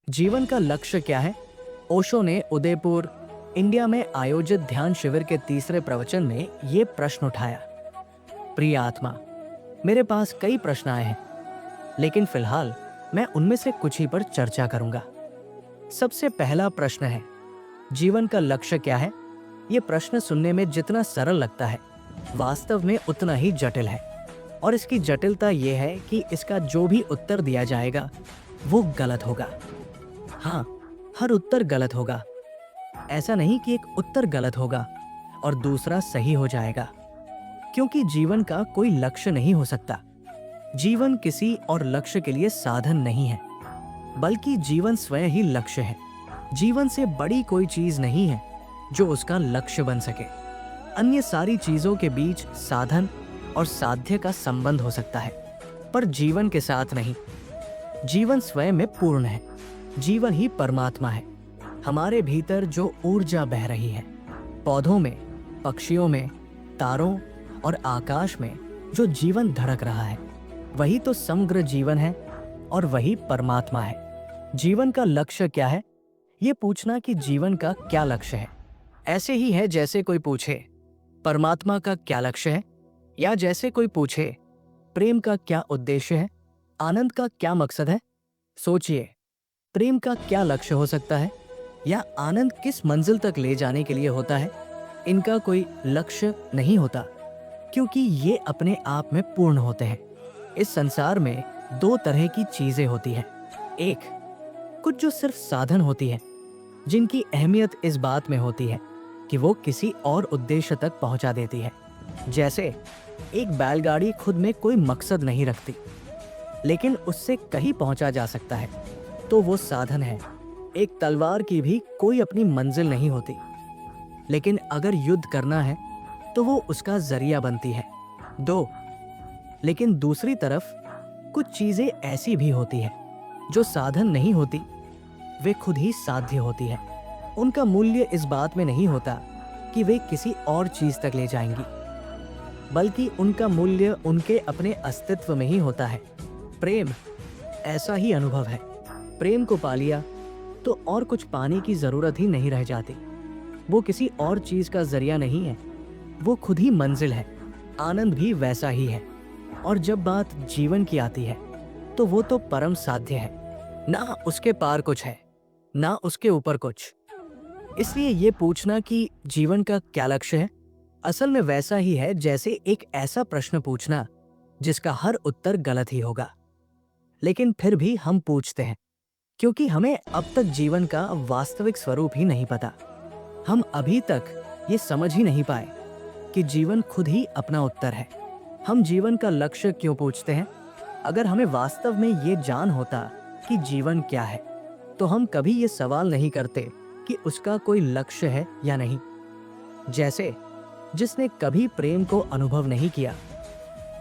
जीवन का लक्ष्य क्या है? ओशो ने उदयपुर, इंडिया में आयोजित ध्यान शिविर के तीसरे प्रवचन में ये प्रश्न उठाया। प्रिय आत्मा, मेरे पास कई प्रश्न आए हैं, लेकिन फिलहाल मैं उनमें से कुछ ही पर चर्चा करूंगा। सबसे पहला प्रश्न है, जीवन का लक्ष्य क्या है? ये प्रश्न सुनने में जितना सरल लगता है, वास्तव में उतना ही जटिल है। और इसकी जटिलता यह है कि इसका जो भी उत्तर दिया जाएगा वो गलत होगा। हाँ, हर उत्तर गलत होगा। ऐसा नहीं कि एक उत्तर गलत होगा और दूसरा सही हो जाएगा, क्योंकि जीवन का कोई लक्ष्य नहीं हो सकता। जीवन किसी और लक्ष्य के लिए साधन नहीं है, बल्कि जीवन स्वयं ही लक्ष्य है। जीवन से बड़ी कोई चीज नहीं है जो उसका लक्ष्य बन सके। अन्य सारी चीजों के बीच साधन और साध्य का संबंध हो सकता है, पर जीवन के साथ नहीं। जीवन स्वयं में पूर्ण है। जीवन ही परमात्मा है। हमारे भीतर जो ऊर्जा बह रही है, पौधों में, पक्षियों में, तारों और आकाश में जो जीवन धड़क रहा है, वही तो समग्र जीवन है और वही परमात्मा है। जीवन का लक्ष्य क्या है? ये पूछना कि जीवन का क्या लक्ष्य है, ऐसे ही है जैसे कोई पूछे परमात्मा का क्या लक्ष्य है, या जैसे कोई पूछे प्रेम का क्या उद्देश्य है, आनंद का क्या मकसद है। सोचिए, प्रेम का क्या लक्ष्य हो सकता है, या आनंद किस मंजिल तक ले जाने के लिए होता है। इनका कोई लक्ष्य नहीं होता, क्योंकि ये अपने आप में पूर्ण होते हैं। इस संसार में दो तरह की चीजें होती हैं। एक, कुछ जो सिर्फ साधन होती है, जिनकी अहमियत इस बात में होती है कि वो किसी और उद्देश्य तक पहुंचा देती है। जैसे एक बैलगाड़ी खुद में कोई मकसद नहीं रखती, लेकिन उससे कहीं पहुंचा जा सकता है, तो वो साधन है। एक तलवार की भी कोई अपनी मंजिल नहीं होती, लेकिन अगर युद्ध करना है तो वो उसका जरिया बनती है। दो, लेकिन दूसरी तरफ कुछ चीजें ऐसी भी होती हैं जो साधन नहीं होती, वे खुद ही साध्य होती है। उनका मूल्य इस बात में नहीं होता कि वे किसी और चीज तक ले जाएंगी, बल्कि उनका मूल्य उनके अपने अस्तित्व में ही होता है। प्रेम ऐसा ही अनुभव है। प्रेम को पा लिया तो और कुछ पाने की जरूरत ही नहीं रह जाती। वो किसी और चीज का जरिया नहीं है, वो खुद ही मंजिल है। आनंद भी वैसा ही है। और जब बात जीवन की आती है तो वो तो परम साध्य है। ना उसके पार कुछ है, ना उसके ऊपर कुछ। इसलिए ये पूछना कि जीवन का क्या लक्ष्य है, असल में वैसा ही है जैसे एक ऐसा प्रश्न पूछना जिसका हर उत्तर गलत ही होगा, लेकिन फिर भी हम पूछते हैं, क्योंकि हमें अब तक जीवन का वास्तविक स्वरूप ही नहीं पता। हम अभी तक ये समझ ही नहीं पाए कि जीवन खुद ही अपना उत्तर है। हम जीवन का लक्ष्य क्यों पूछते हैं? अगर हमें वास्तव में ये जान होता कि जीवन क्या है, तो हम कभी ये सवाल नहीं करते कि उसका कोई लक्ष्य है या नहीं। जैसे जिसने कभी प्रेम को अनुभव नहीं किया,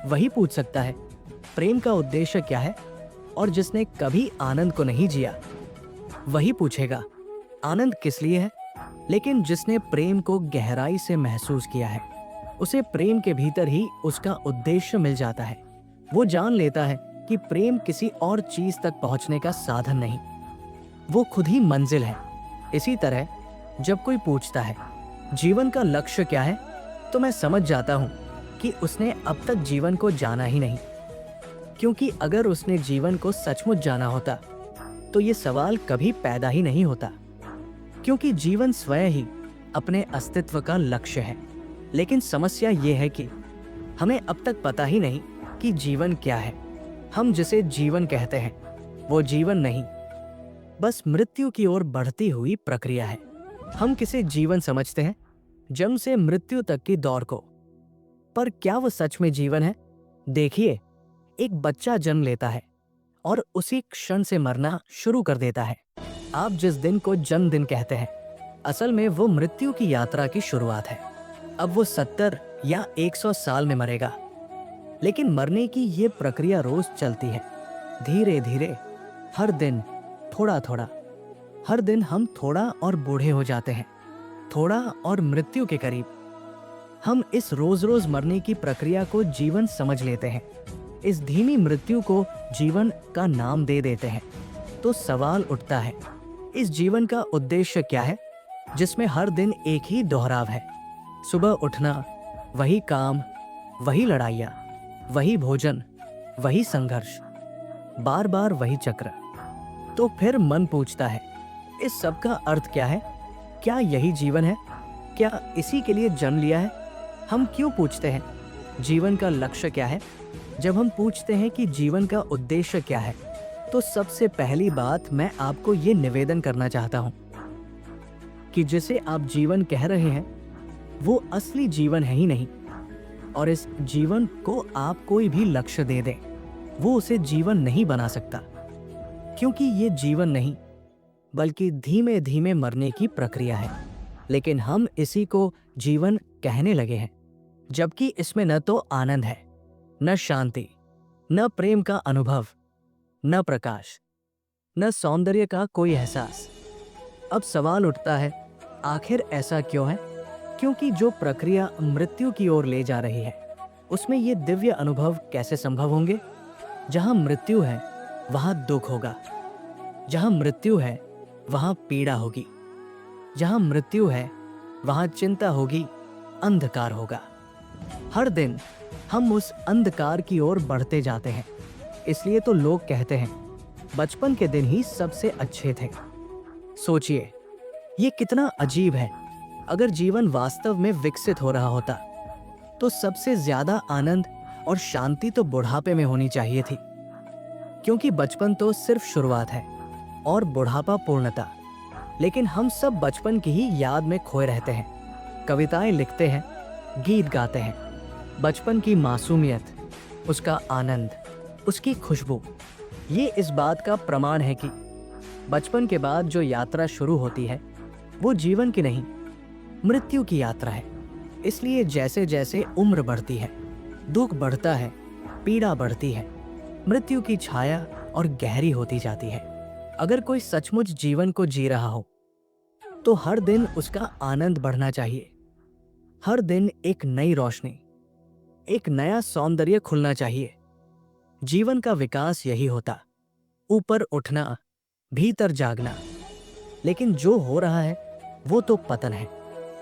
वही पूछ सकता है प्रेम का उद्देश्य क्या है, और जिसने कभी आनंद को नहीं जिया, वही पूछेगा आनंद किस लिए है। लेकिन जिसने प्रेम को गहराई से महसूस किया है, उसे प्रेम के भीतर ही उसका उद्देश्य मिल जाता है। वो जान लेता है कि प्रेम किसी और चीज तक पहुंचने का साधन नहीं, वो खुद ही मंजिल है। इसी तरह जब कोई पूछता है जीवन का लक्ष्य क्या है, तो मैं समझ जाता हूं कि उसने अब तक जीवन को जाना ही नहीं। क्योंकि अगर उसने जीवन को सचमुच जाना होता तो ये सवाल कभी पैदा ही नहीं होता, क्योंकि जीवन स्वयं ही अपने अस्तित्व का लक्ष्य है। लेकिन समस्या ये है कि हमें अब तक पता ही नहीं कि जीवन क्या है। हम जिसे जीवन कहते हैं वो जीवन नहीं, बस मृत्यु की ओर बढ़ती हुई प्रक्रिया है। हम किसे जीवन समझते हैं? जन्म से मृत्यु तक की दौड़ को। पर क्या वो सच में जीवन है? देखिए, एक बच्चा जन्म लेता है और उसी क्षण से मरना शुरू कर देता है। आप जिस दिन को जन्मदिन कहते हैं, असल में वो मृत्यु की यात्रा की शुरुआत है। अब वो 70 या 100 साल में मरेगा, लेकिन मरने की ये प्रक्रिया रोज चलती है, धीरे धीरे, हर दिन थोड़ा थोड़ा। हर दिन हम थोड़ा और बूढ़े हो जाते हैं, थोड़ा और मृत्यु के करीब। हम इस रोज रोज मरने की प्रक्रिया को जीवन समझ लेते हैं। इस धीमी मृत्यु को जीवन का नाम दे देते हैं। तो सवाल उठता है, इस जीवन का उद्देश्य क्या है जिसमें हर दिन एक ही दोहराव है? सुबह उठना, वही काम, वही लड़ाइयाँ, वही भोजन, वही संघर्ष, बार बार वही चक्र। तो फिर मन पूछता है, इस सब का अर्थ क्या है? क्या यही जीवन है? क्या इसी के लिए जन्म लिया है? हम क्यों पूछते हैं जीवन का लक्ष्य क्या है? जब हम पूछते हैं कि जीवन का उद्देश्य क्या है, तो सबसे पहली बात मैं आपको ये निवेदन करना चाहता हूं कि जिसे आप जीवन कह रहे हैं वो असली जीवन है ही नहीं। और इस जीवन को आप कोई भी लक्ष्य दे दें, वो उसे जीवन नहीं बना सकता, क्योंकि ये जीवन नहीं बल्कि धीमे धीमे मरने की प्रक्रिया है। लेकिन हम इसी को जीवन कहने लगे हैं, जबकि इसमें न तो आनंद है, न शांति, न प्रेम का अनुभव, न प्रकाश, न सौंदर्य का कोई एहसास। अब सवाल उठता है, आखिर ऐसा क्यों है? क्योंकि जो प्रक्रिया मृत्यु की ओर ले जा रही है, उसमें ये दिव्य अनुभव कैसे संभव होंगे? जहां मृत्यु है वहां दुख होगा, जहां मृत्यु है वहां पीड़ा होगी, जहां मृत्यु है वहां चिंता होगी, अंधकार होगा। हर दिन हम उस अंधकार की ओर बढ़ते जाते हैं। इसलिए तो लोग कहते हैं बचपन के दिन ही सबसे अच्छे थे। सोचिए, ये कितना अजीब है। अगर जीवन वास्तव में विकसित हो रहा होता तो सबसे ज्यादा आनंद और शांति तो बुढ़ापे में होनी चाहिए थी, क्योंकि बचपन तो सिर्फ शुरुआत है और बुढ़ापा पूर्णता। लेकिन हम सब बचपन की ही याद में खोए रहते हैं, कविताएं लिखते हैं, गीत गाते हैं। बचपन की मासूमियत, उसका आनंद, उसकी खुशबू, ये इस बात का प्रमाण है कि बचपन के बाद जो यात्रा शुरू होती है वो जीवन की नहीं, मृत्यु की यात्रा है। इसलिए जैसे जैसे उम्र बढ़ती है, दुख बढ़ता है, पीड़ा बढ़ती है, मृत्यु की छाया और गहरी होती जाती है। अगर कोई सचमुच जीवन को जी रहा हो तो हर दिन उसका आनंद बढ़ना चाहिए। हर दिन एक नई रोशनी, एक नया सौंदर्य खुलना चाहिए। जीवन का विकास यही होता, ऊपर उठना, भीतर जागना। लेकिन जो हो रहा है वो तो पतन है।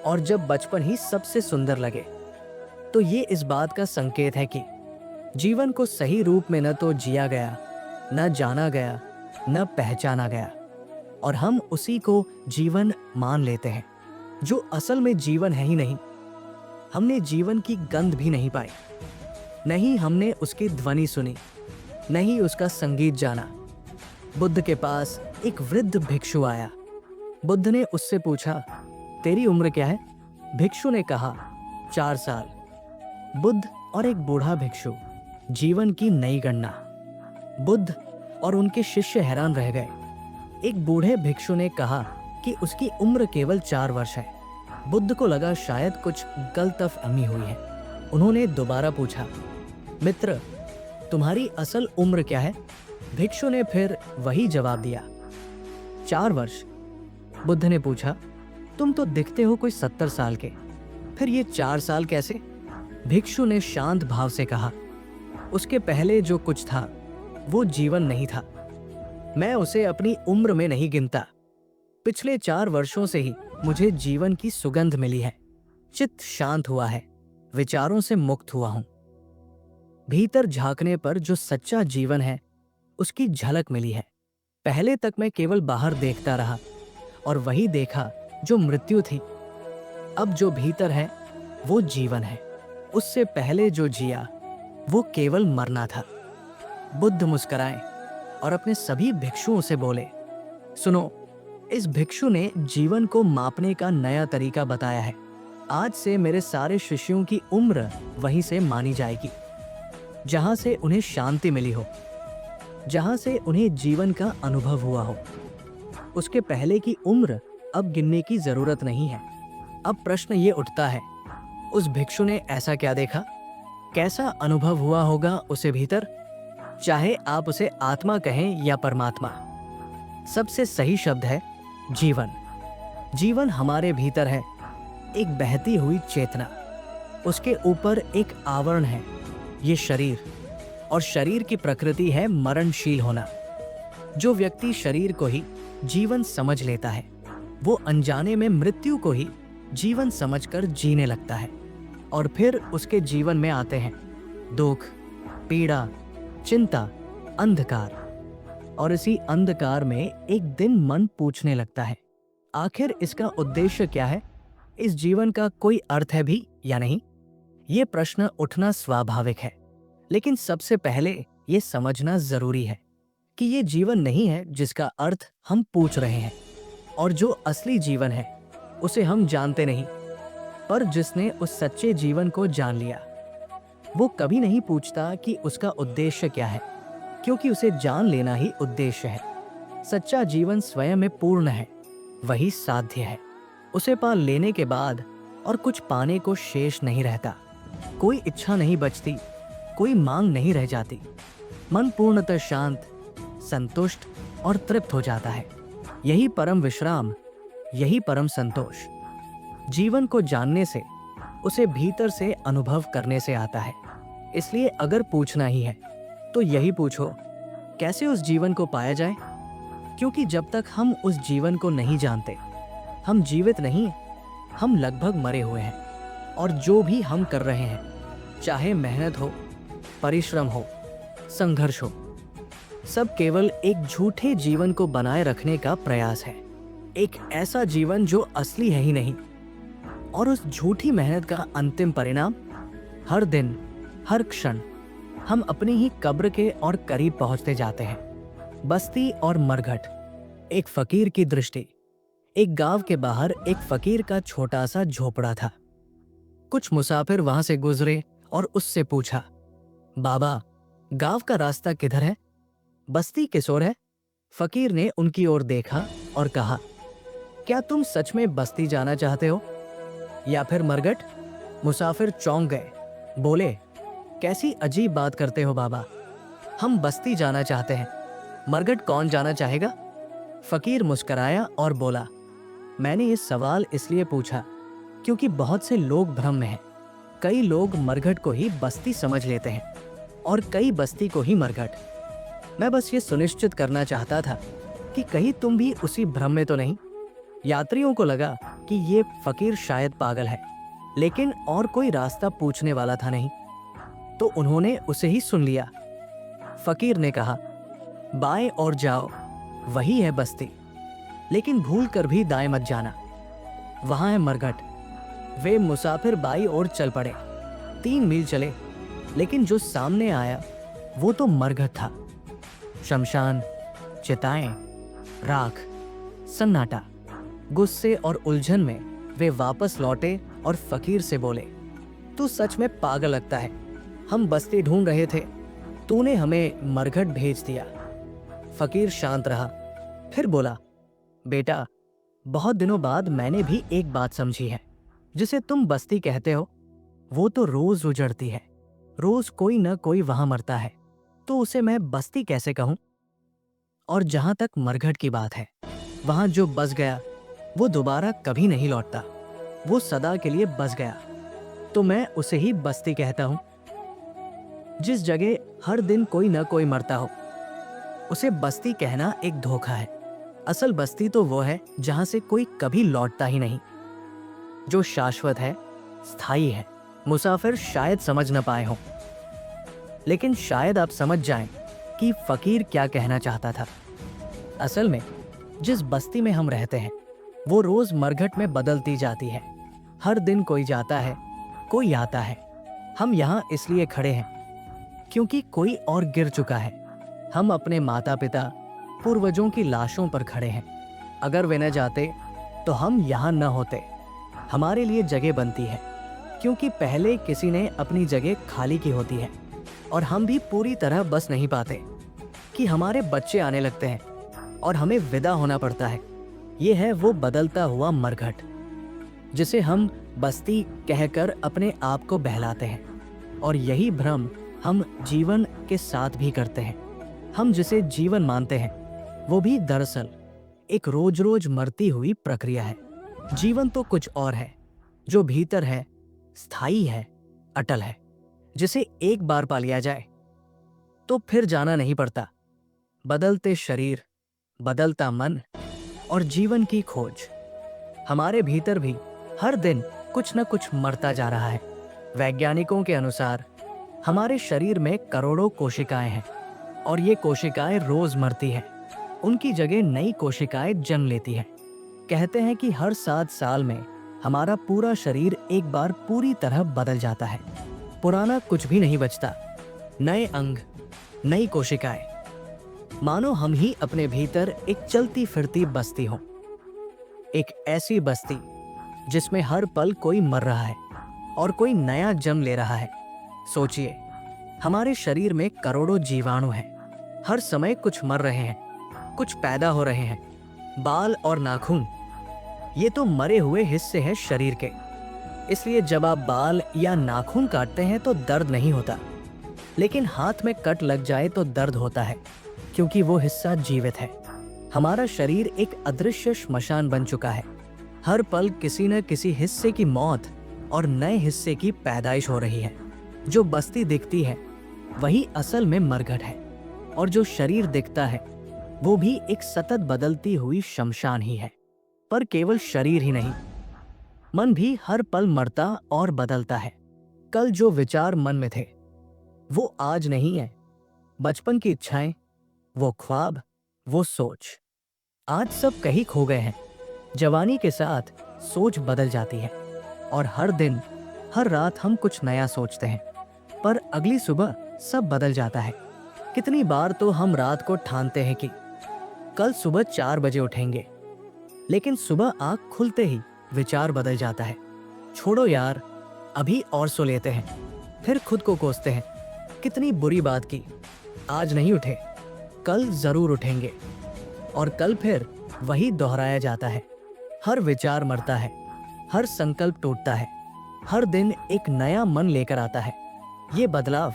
और जब बचपन ही सबसे सुंदर लगे तो ये इस बात का संकेत है कि जीवन को सही रूप में न तो जिया गया, न जाना गया, न पहचाना गया, और हम उसी को जीवन मान लेते हैं, जो असल में जीवन है ही नहीं। हमने जीवन की गंध भी नहीं पाई, नहीं हमने उसकी ध्वनि सुनी, नहीं उसका संगीत जाना। बुद्ध के पास एक वृद्ध भिक्षु आया। बुद्ध ने उससे पूछा, तेरी उम्र क्या है? भिक्षु ने कहा, 4 साल। बुद्ध और एक बूढ़ा भिक्षु, जीवन की नई गणना। बुद्ध और उनके शिष्य हैरान रह गए। एक बूढ़े भिक्षु ने कहा कि उसकी उम्र केवल 4 वर्ष है। बुद्ध को लगा शायद कुछ गलतफहमी हुई है। उन्होंने दोबारा पूछा, मित्र, तुम्हारी असल उम्र क्या है? भिक्षु ने फिर वही जवाब दिया, 4 वर्ष। बुद्ध ने पूछा, तुम तो दिखते हो कोई 70 साल के, फिर ये 4 साल कैसे? भिक्षु ने शांत भाव से कहा, उसके पहले जो कुछ था वो जीवन नहीं था। मैं उसे अपनी उम्र में नहीं गिनता। पिछले 4 वर्षों से ही मुझे जीवन की सुगंध मिली है। चित्त शांत हुआ है, विचारों से मुक्त हुआ हूं। भीतर झांकने पर जो सच्चा जीवन है उसकी झलक मिली है। पहले तक मैं केवल बाहर देखता रहा और वही देखा जो मृत्यु थी। अब जो भीतर है वो जीवन है। उससे पहले जो जिया वो केवल मरना था। बुद्ध मुस्कुराए और अपने सभी भिक्षुओं से बोले, सुनो, इस भिक्षु ने जीवन को मापने का नया तरीका बताया है। आज से मेरे सारे शिष्यों की उम्र वहीं से मानी जाएगी जहां से उन्हें शांति मिली हो, जहां से उन्हें जीवन का अनुभव हुआ हो। उसके पहले की उम्र अब गिनने की जरूरत नहीं है। अब प्रश्न ये उठता है, उस भिक्षु ने ऐसा क्या देखा? कैसा अनुभव हुआ होगा उसे भीतर? चाहे आप उसे आत्मा कहें या परमात्मा, सबसे सही शब्द है जीवन। जीवन हमारे भीतर है, एक बहती हुई चेतना। उसके ऊपर एक आवरण है, ये शरीर, और शरीर की प्रकृति है मरणशील होना। जो व्यक्ति शरीर को ही जीवन समझ लेता है वो अनजाने में मृत्यु को ही जीवन समझकर जीने लगता है। और फिर उसके जीवन में आते हैं दुख, पीड़ा, चिंता, अंधकार। और इसी अंधकार में एक दिन मन पूछने लगता है, आखिर इसका उद्देश्य क्या है? इस जीवन का कोई अर्थ है भी या नहीं? ये प्रश्न उठना स्वाभाविक है, लेकिन सबसे पहले ये समझना जरूरी है कि ये जीवन नहीं है जिसका अर्थ हम पूछ रहे हैं, और जो असली जीवन है उसे हम जानते नहीं। पर जिसने उस सच्चे जीवन को जान लिया वो कभी नहीं पूछता कि उसका उद्देश्य क्या है, क्योंकि उसे जान लेना ही उद्देश्य है। सच्चा जीवन स्वयं में पूर्ण है, वही साध्य है। उसे पा लेने के बाद और कुछ पाने को शेष नहीं रहता। कोई इच्छा नहीं बचती, कोई मांग नहीं रह जाती। मन पूर्णतः शांत, संतुष्ट और तृप्त हो जाता है। यही परम विश्राम, यही परम संतोष जीवन को जानने से, उसे भीतर से अनुभव करने से आता है। इसलिए अगर पूछना ही है तो यही पूछो, कैसे उस जीवन को पाया जाए? क्योंकि जब तक हम उस जीवन को नहीं जानते हम जीवित नहीं, हम लगभग मरे हुए हैं। और जो भी हम कर रहे हैं, चाहे मेहनत हो, परिश्रम हो, संघर्ष हो, सब केवल एक झूठे जीवन को बनाए रखने का प्रयास है। एक ऐसा जीवन जो असली है ही नहीं। और उस झूठी मेहनत का अंतिम परिणाम, हर दिन, हर क्षण हम अपनी ही कब्र के और करीब पहुंचते जाते हैं। बस्ती और मरघट। एक फकीर की दृष्टि। एक गांव के बाहर एक फकीर का छोटा सा झोपड़ा था। कुछ मुसाफिर वहां से गुजरे और उससे पूछा, बाबा, गांव का रास्ता किधर है? बस्ती किस ओर है? फकीर ने उनकी ओर देखा और कहा, क्या तुम सच में बस्ती जाना चाहते हो या फिर मरघट? मुसाफिर चौंक गए, बोले, कैसी अजीब बात करते हो बाबा, हम बस्ती जाना चाहते हैं, मरघट कौन जाना चाहेगा? फकीर मुस्कुराया और बोला, मैंने ये सवाल इसलिए पूछा क्योंकि बहुत से लोग भ्रम में हैं। कई लोग मरघट को ही बस्ती समझ लेते हैं और कई बस्ती को ही मरघट। मैं बस ये सुनिश्चित करना चाहता था कि कहीं तुम भी उसी भ्रम में तो नहीं। यात्रियों को लगा कि ये फकीर शायद पागल है, लेकिन और कोई रास्ता पूछने वाला था नहीं, तो उन्होंने उसे ही सुन लिया। फकीर ने कहा, बाएं ओर जाओ, वही है बस्ती, लेकिन भूल कर भी दाएं मत जाना, वहां है मरघट। वे मुसाफिर बाईं ओर चल पड़े। 3 मील चले, लेकिन जो सामने आया वो तो मरघट था। शमशान, चिताएं, राख, सन्नाटा। गुस्से और उलझन में वे वापस लौटे और फकीर से बोले, तू सच में पागल लगता है। हम बस्ती ढूंढ रहे थे, तूने हमें मरघट भेज दिया। फकीर शांत रहा, फिर बोला, बेटा, बहुत दिनों बाद मैंने भी एक बात समझी है। जिसे तुम बस्ती कहते हो वो तो रोज उजड़ती है, रोज कोई न कोई वहां मरता है, तो उसे मैं बस्ती कैसे कहूं? और जहां तक मरघट की बात है, वहां जो बस गया वो दोबारा कभी नहीं लौटता, वो सदा के लिए बस गया, तो मैं उसे ही बस्ती कहता हूं। जिस जगह हर दिन कोई न कोई मरता हो उसे बस्ती कहना एक धोखा है। असल बस्ती तो वो है जहां से कोई कभी लौटता ही नहीं, जो शाश्वत है, स्थायी है। मुसाफिर शायद समझ न पाए हों, लेकिन शायद आप समझ जाएं कि फकीर क्या कहना चाहता था। असल में जिस बस्ती में हम रहते हैं वो रोज मरघट में बदलती जाती है। हर दिन कोई जाता है, कोई आता है। हम यहाँ इसलिए खड़े हैं क्योंकि कोई और गिर चुका है। हम अपने माता पिता, पूर्वजों की लाशों पर खड़े हैं। अगर वे न जाते तो हम यहाँ न होते। हमारे लिए जगह बनती है क्योंकि पहले किसी ने अपनी जगह खाली की होती है, और हम भी पूरी तरह बस नहीं पाते कि हमारे बच्चे आने लगते हैं और हमें विदा होना पड़ता है। ये है वो बदलता हुआ मरघट जिसे हम बस्ती कहकर अपने आप को बहलाते हैं। और यही भ्रम हम जीवन के साथ भी करते हैं। हम जिसे जीवन मानते हैं वो भी दरअसल एक रोज रोज मरती हुई प्रक्रिया है। जीवन तो कुछ और है, जो भीतर है, स्थायी है, अटल है, जिसे एक बार पा लिया जाए तो फिर जाना नहीं पड़ता। बदलते शरीर, बदलता मन और जीवन की खोज। हमारे भीतर भी हर दिन कुछ न कुछ मरता जा रहा है। वैज्ञानिकों के अनुसार हमारे शरीर में करोड़ों कोशिकाएं हैं और ये कोशिकाएं रोज मरती हैं। उनकी जगह नई कोशिकाएं जन्म लेती हैं। कहते हैं कि हर 7 साल में हमारा पूरा शरीर एक बार पूरी तरह बदल जाता है। पुराना कुछ भी नहीं बचता, नए अंग, नई कोशिकाएं। मानो हम ही अपने भीतर एक चलती फिरती बस्ती हो, एक ऐसी बस्ती जिसमें हर पल कोई मर रहा है और कोई नया जन्म ले रहा है। सोचिए, हमारे शरीर में करोड़ों जीवाणु हैं। हर समय कुछ मर रहे हैं, कुछ पैदा हो रहे हैं। बाल और नाखून, ये तो मरे हुए हिस्से हैं शरीर के। इसलिए जब आप बाल या नाखून काटते हैं तो दर्द नहीं होता, लेकिन हाथ में कट लग जाए तो दर्द होता है, क्योंकि वो हिस्सा जीवित है। हमारा शरीर एक अदृश्य श्मशान बन चुका है। हर पल किसी न किसी हिस्से की मौत और नए हिस्से की पैदाइश हो रही है। जो बस्ती दिखती है वही असल में मरघट है, और जो शरीर दिखता है वो भी एक सतत बदलती हुई शमशान ही है। पर केवल शरीर ही नहीं, मन भी हर पल मरता और बदलता है। कल जो विचार मन में थे वो आज नहीं है। बचपन की इच्छाएं, वो ख्वाब, वो सोच, आज सब कहीं खो गए हैं। जवानी के साथ सोच बदल जाती है और हर दिन, हर रात हम कुछ नया सोचते हैं, पर अगली सुबह सब बदल जाता है। कितनी बार तो हम रात को ठानते हैं कि कल सुबह 4 बजे उठेंगे, लेकिन सुबह आंख खुलते ही विचार बदल जाता है। छोड़ो यार, अभी और सो लेते हैं। फिर खुद को कोसते हैं, कितनी बुरी बात की, आज नहीं उठे, कल जरूर उठेंगे। और कल फिर वही दोहराया जाता है। हर विचार मरता है, हर संकल्प टूटता है, हर दिन एक नया मन लेकर आता है। ये बदलाव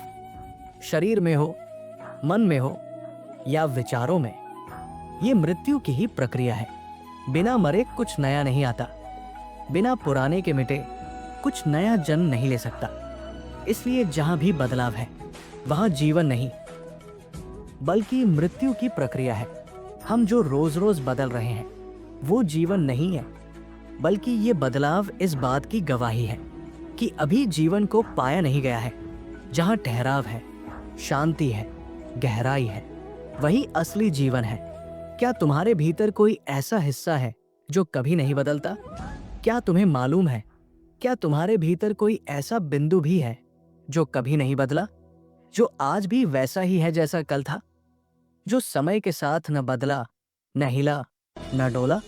शरीर में हो, मन में हो या विचारों में, ये मृत्यु की ही प्रक्रिया है। बिना मरे कुछ नया नहीं आता, बिना पुराने के मिटे कुछ नया जन्म नहीं ले सकता। इसलिए जहां भी बदलाव है वहां जीवन नहीं, बल्कि मृत्यु की प्रक्रिया है। हम जो रोज रोज बदल रहे हैं वो जीवन नहीं है, बल्कि ये बदलाव इस बात की गवाही है कि अभी जीवन को पाया नहीं गया है। जहां ठहराव है, शांति है, गहराई है, वही असली जीवन है। क्या तुम्हारे भीतर कोई ऐसा हिस्सा है जो कभी नहीं बदलता? क्या तुम्हें मालूम है, क्या तुम्हारे भीतर कोई ऐसा बिंदु भी है जो कभी नहीं बदला, जो आज भी वैसा ही है जैसा कल था, जो समय के साथ न बदला, न हिला, न डोला?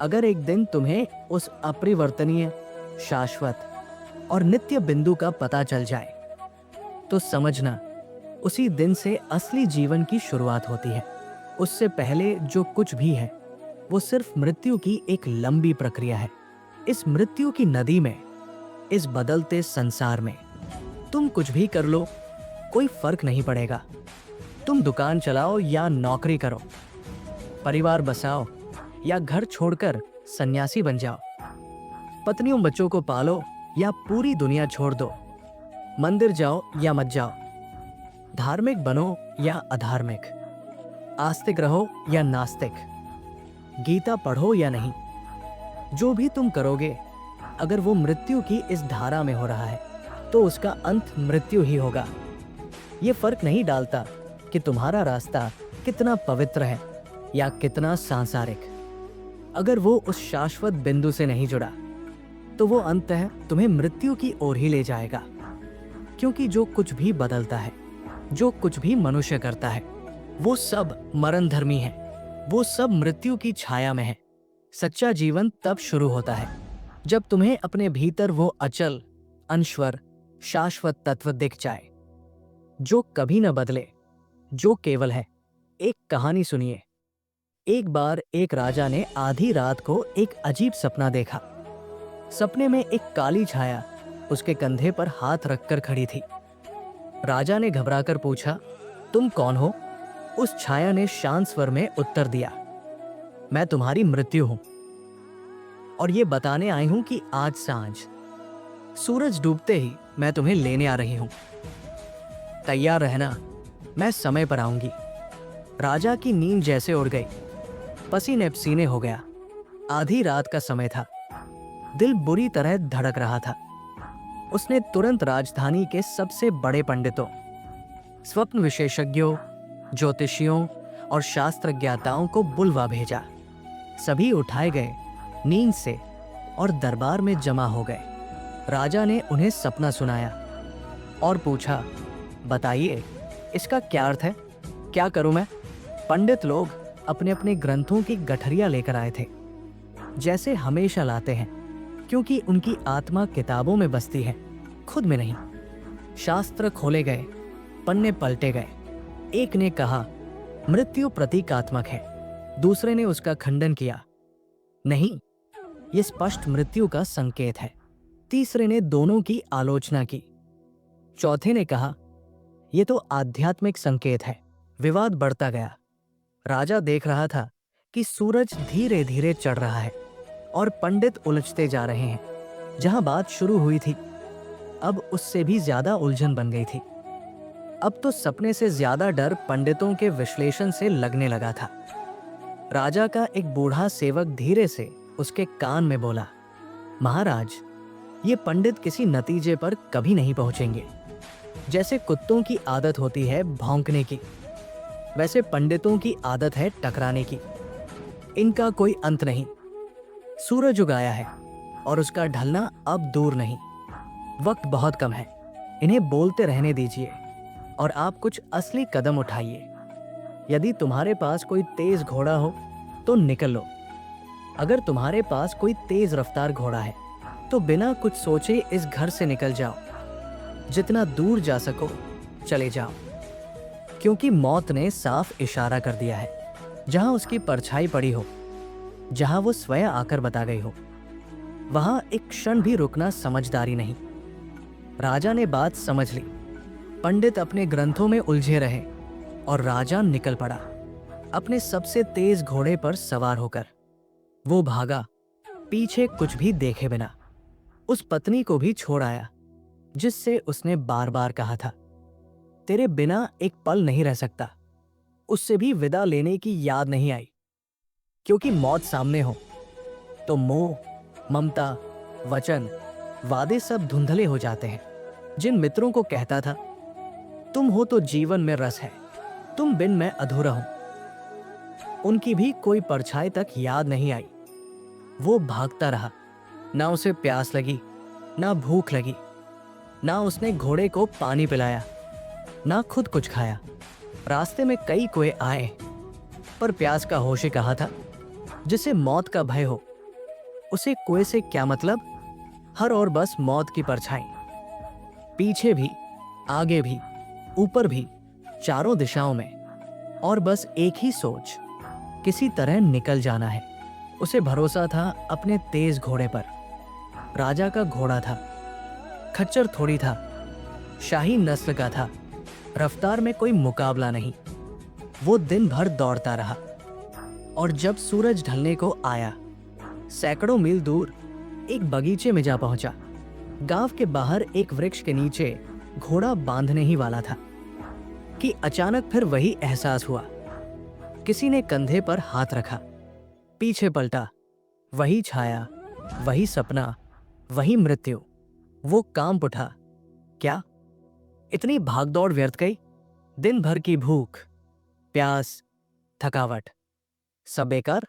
अगर एक दिन तुम्हें उस अपरिवर्तनीय, शाश्वत और नित्य बिंदु का पता चल जाए, तो समझना उसी दिन से असली जीवन की शुरुआत होती है। उससे पहले जो कुछ भी है वो सिर्फ मृत्यु की एक लंबी प्रक्रिया है। इस मृत्यु की नदी में, इस बदलते संसार में तुम कुछ भी कर लो, कोई फर्क नहीं पड़ेगा। तुम दुकान चलाओ या नौकरी करो, परिवार बसाओ या घर छोड़कर सन्यासी बन जाओ, पत्नियों बच्चों को पालो या पूरी दुनिया छोड़ दो, मंदिर जाओ या मत जाओ, धार्मिक बनो या अधार्मिक, आस्तिक रहो या नास्तिक, गीता पढ़ो या नहीं, जो भी तुम करोगे अगर वो मृत्यु की इस धारा में हो रहा है तो उसका अंत मृत्यु ही होगा। ये फर्क नहीं डालता कि तुम्हारा रास्ता कितना पवित्र है या कितना सांसारिक। अगर वो उस शाश्वत बिंदु से नहीं जुड़ा तो वो अंततः तुम्हें मृत्यु की ओर ही ले जाएगा। क्योंकि जो कुछ भी बदलता है, जो कुछ भी मनुष्य करता है, वो सब मरणधर्मी है, वो सब मृत्यु की छाया में है। सच्चा जीवन तब शुरू होता है जब तुम्हें अपने भीतर वो अचल, अनश्वर, शाश्वत तत्व दिख जाए जो कभी न बदले, जो केवल है। एक कहानी सुनिए। एक बार एक राजा ने आधी रात को एक अजीब सपना देखा। सपने में एक काली छाया उसके कंधे पर हाथ रखकर खड़ी थी। राजा ने घबराकर पूछा, तुम कौन हो? उस छाया ने शांत स्वर में उत्तर दिया, मैं तुम्हारी मृत्यु हूं और ये बताने आई हूं कि आज सांझ सूरज डूबते ही मैं तुम्हें लेने आ रही हूं। तैयार रहना, मैं समय पर आऊंगी। राजा की नींद जैसे उड़ गई। पसीने पसीने हो गया। आधी रात का समय था। दिल बुरी तरह धड़क रहा था। उसने तुरंत राजधानी के सबसे बड़े पंडितों, स्वप्न विशेषज्ञों, ज्योतिषियों और शास्त्र ज्ञाताओं को बुलवा भेजा। सभी उठाए गए नींद से और दरबार में जमा हो गए। राजा ने उन्हें सपना सुनाया और पूछा, बताइए इसका क्या अर्थ है? क्या करूं मैं? पंडित लोग अपने अपने ग्रंथों की गठरियां लेकर आए थे, जैसे हमेशा लाते हैं, क्योंकि उनकी आत्मा किताबों में बसती है, खुद में नहीं। शास्त्र खोले गए, पन्ने पलटे गए। एक ने कहा मृत्यु प्रतीकात्मक है, दूसरे ने उसका खंडन किया, नहीं, ये स्पष्ट मृत्यु का संकेत है। तीसरे ने दोनों की आलोचना की। चौथे ने कहा यह तो आध्यात्मिक संकेत है। विवाद बढ़ता गया। राजा देख रहा था कि सूरज धीरे धीरे चढ़ रहा है और पंडित उलझते जा रहे हैं। जहां बात शुरू हुई थी, अब उससे भी ज्यादा उलझन बन गई थी। अब तो सपने से ज्यादा डर पंडितों के विश्लेषण से लगने लगा था। राजा का एक बूढ़ा सेवक धीरे से उसके कान में बोला, महाराज, ये पंडित किसी नतीजे पर कभी नहीं पहुंचेंगे। जैसे कुत्तों की आदत होती है भौंकने की, वैसे पंडितों की आदत है टकराने की। इनका कोई अंत नहीं। सूरज उगाया है और उसका ढलना अब दूर नहीं। वक्त बहुत कम है। इन्हें बोलते रहने दीजिए और आप कुछ असली कदम उठाइए। यदि तुम्हारे पास कोई तेज घोड़ा हो तो निकल लो। अगर तुम्हारे पास कोई तेज रफ्तार घोड़ा है तो बिना कुछ सोचे इस घर से निकल जाओ। जितना दूर जा सको चले जाओ, क्योंकि मौत ने साफ इशारा कर दिया है। जहां उसकी परछाई पड़ी हो, जहां वो स्वयं आकर बता गई हो, वहां एक क्षण भी रुकना समझदारी नहीं। राजा ने बात समझ ली। पंडित अपने ग्रंथों में उलझे रहे और राजा निकल पड़ा, अपने सबसे तेज घोड़े पर सवार होकर। वो भागा, पीछे कुछ भी देखे बिना। उस पत्नी को भी छोड़ आया जिससे उसने बार बार कहा था, तेरे बिना एक पल नहीं रह सकता। उससे भी विदा लेने की याद नहीं आई, क्योंकि मौत सामने हो तो मोह, ममता, वचन, वादे सब धुंधले हो जाते हैं। जिन मित्रों को कहता था तुम हो तो जीवन में रस है, तुम बिन मैं अधूरा हूं, उनकी भी कोई परछाई तक याद नहीं आई। वो भागता रहा। ना उसे प्यास लगी, ना भूख लगी, ना उसने घोड़े को पानी पिलाया, ना खुद कुछ खाया। रास्ते में कई कुएं आए, पर प्यास का होश कहा था। जिसे मौत का भय हो उसे कुएं से क्या मतलब? हर और बस मौत की परछाई। पीछे भी, आगे भी, ऊपर भी, चारों दिशाओं में, और बस एक ही सोच, किसी तरह निकल जाना है। उसे भरोसा था अपने तेज घोड़े पर। राजा का घोड़ा था, खच्चर थोड़ी था, शाही नस्ल का था। रफ्तार में कोई मुकाबला नहीं। वो दिन भर दौड़ता रहा और जब सूरज ढलने को आया, सैकड़ों मील दूर एक बगीचे में जा पहुंचा। गांव के बाहर एक वृक्ष के नीचे घोड़ा बांधने ही वाला था कि अचानक फिर वही एहसास हुआ। किसी ने कंधे पर हाथ रखा, पीछे पलटा, वही छाया, वही सपना, वही मृत्यु। वो कांप उठा। क्या इतनी भागदौड़ व्यर्थ गई? दिन भर की भूख, प्यास, थकावट, सब बेकार?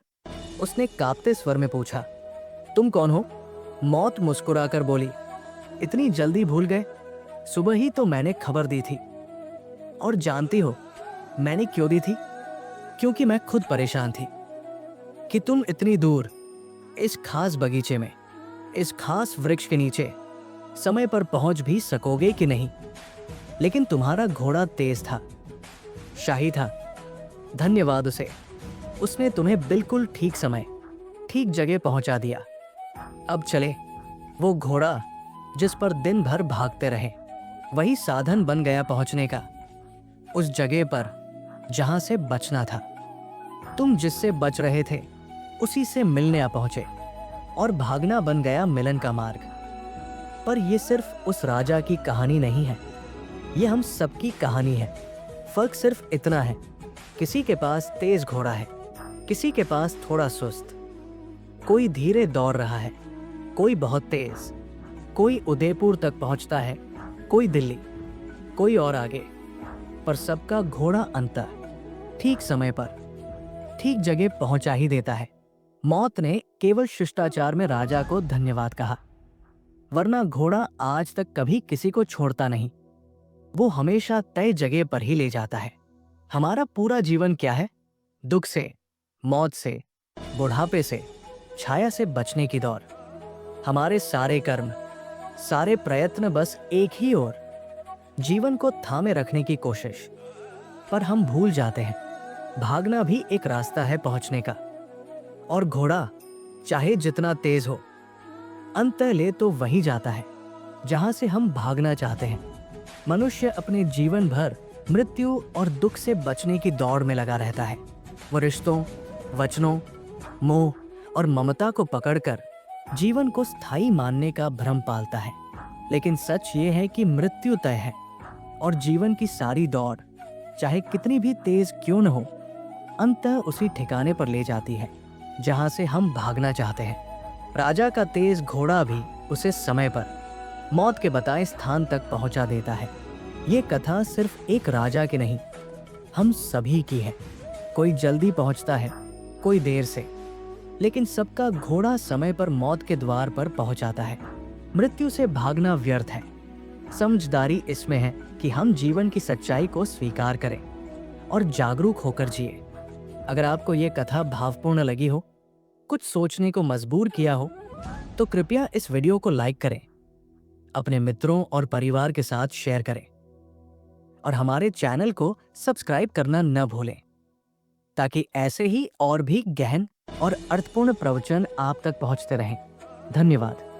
उसने कांपते स्वर में पूछा। तुम कौन हो? मौत मुस्कुराकर बोली, इतनी जल्दी भूल गए? सुबह ही तो मैंने खबर दी थी। और जानती हो मैंने क्यों दी थी? क्योंकि मैं खुद परेशान थी कि तुम इतनी दूर, इस खास बगीचे में, इस खास वृक्ष के नीचे समय पर पहुंच भी सकोगे कि नहीं। लेकिन तुम्हारा घोड़ा तेज था, शाही था। धन्यवाद उसे, उसने तुम्हें बिल्कुल ठीक समय, ठीक जगह पहुंचा दिया। अब चले। वो घोड़ा जिस पर दिन भर भागते रहे, वही साधन बन गया पहुंचने का, उस जगह पर जहां से बचना था। तुम जिससे बच रहे थे उसी से मिलने आ पहुंचे, और भागना बन गया मिलन का मार्ग। पर यह सिर्फ उस राजा की कहानी नहीं है, यह हम सबकी कहानी है। फर्क सिर्फ इतना है, किसी के पास तेज घोड़ा है, किसी के पास थोड़ा सुस्त, कोई धीरे दौड़ रहा है, कोई बहुत तेज, कोई उदयपुर तक पहुंचता है, कोई दिल्ली, कोई और आगे, पर सबका घोड़ा अंतर ठीक समय पर ठीक जगह पहुंचा ही देता है। मौत ने केवल शिष्टाचार में राजा को धन्यवाद कहा, वरना घोड़ा आज तक कभी किसी को छोड़ता नहीं। वो हमेशा तय जगह पर ही ले जाता है। हमारा पूरा जीवन क्या है? दुख से, मौत से, बुढ़ापे से, छाया से बचने की दौड़। हमारे सारे कर्म, सारे प्रयत्न बस एक ही ओर, जीवन को थामे रखने की कोशिश। पर हम भूल जाते हैं, भागना भी एक रास्ता है पहुंचने का। और घोड़ा चाहे जितना तेज हो, अंत ले तो वहीं जाता है जहां से हम भागना चाहते हैं। मनुष्य अपने जीवन भर मृत्यु और दुख से बचने की दौड़ में लगा रहता है। वो रिश्तों, वचनों, मोह और ममता को पकड़कर जीवन को स्थायी मानने का भ्रम पालता है। लेकिन सच ये है कि मृत्यु तय है और जीवन की सारी दौड़, चाहे कितनी भी तेज क्यों न हो, अंततः उसी ठिकाने पर ले जाती है जहां से हम भागना चाहते हैं। राजा का तेज घोड़ा भी उसे समय पर मौत के बताए स्थान तक पहुंचा देता है। ये कथा सिर्फ एक राजा की नहीं, हम सभी की है। कोई जल्दी पहुंचता है, कोई देर से, लेकिन सबका घोड़ा समय पर मौत के द्वार पर पहुंचाता है। मृत्यु से भागना व्यर्थ है। समझदारी इसमें है कि हम जीवन की सच्चाई को स्वीकार करें और जागरूक होकर जिए। अगर आपको ये कथा भावपूर्ण लगी हो, कुछ सोचने को मजबूर किया हो, तो कृपया इस वीडियो को लाइक करें, अपने मित्रों और परिवार के साथ शेयर करें और हमारे चैनल को सब्सक्राइब करना न भूलें, ताकि ऐसे ही और भी गहन और अर्थपूर्ण प्रवचन आप तक पहुंचते रहें। धन्यवाद।